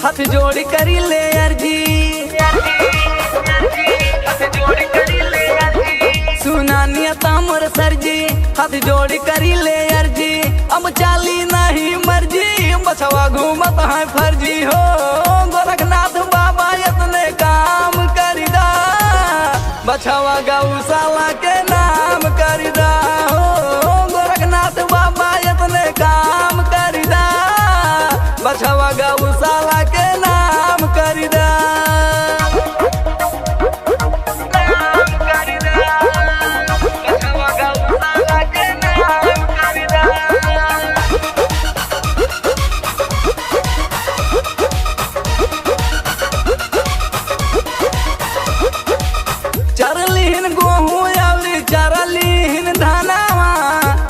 हाथ जोड़ी करी ले अर्जी, सुना नियता मोर सरजी, हाथ जोड़ी करी ले अर्जी। अब चाली नहीं मर्जी, बछवा घूमत है फर्जी हो। गोरखनाथ बाबा इतने काम करिदा, बछवा गौशाला के नाम करिदा हो। गोरखनाथ बाबा इतने काम करिदा, बछवा गौशाला के नाम करिदा। चरलीन गोहूँ अवली चरलीन धानावा,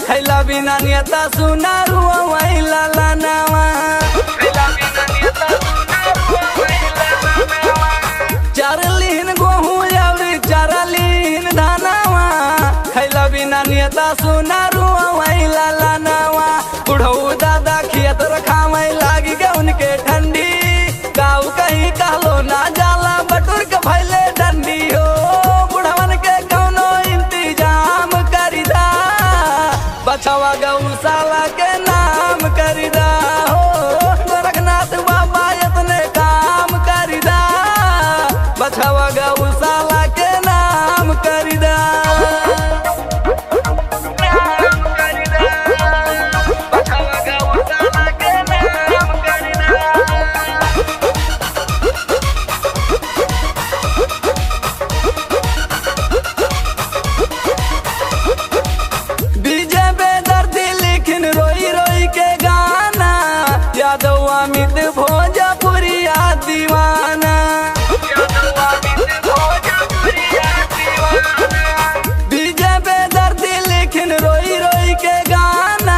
खैला बिना नियता सुना रुआ वैला लानावा। चरलीन गोहूँ अवली चरलीन धानावा, खैला बिना नियता सुना रुआ वैला लानावा। बुढ़ऊ दादा खेत रखावे लागी के उनके ठंडी, गाँव कहीं कहलो ना जाला बटुर के भैले डंडी हो। बछवा गौशाला के नाम करिदा हो। गोरखनाथ बाबा इतने काम करिदा, बछवा गौशाला के नाम करिदा। बछवा गौशाला के नाम करिदा। अमित भोजपुरिया दीवाना, विजय बेदर्दी लिखिन रोई रोई के गाना।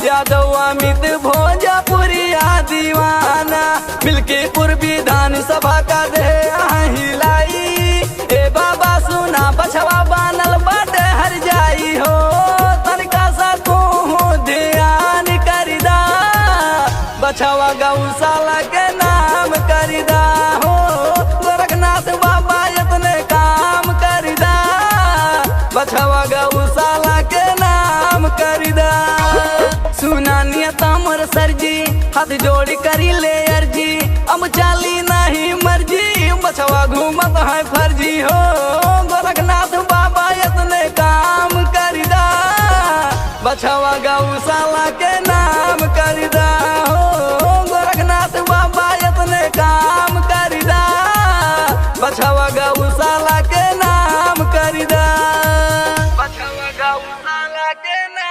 यादव अमित भोजपुरिया दीवाना, मिल्कीपुर विधान सभा का दे हिलाई। ए बाबा सुना बछवा बानल बाटे हर जाई हो। तनिका सा तू ध्यान करिदा, बछवा गौशाला के नाम करिदा हो। गोरखनाथ बाबा इतने काम करिदा, बछवा गौशाला के नाम करिदा। सुना नियता मोर सरजी, हाथ जोड़ी करी ले अर्जी। अब चाली नहीं मर्जी, बछवा घूमत है फर्जी हो। गोरखनाथ बाबा इतने काम करिदा, बछवा गौशाला के नाम करिदा हो। गोरखनाथ बाबा इतने काम करिदा, बछवा गौशाला के नाम करिदा। बछवा गौशाला के नाम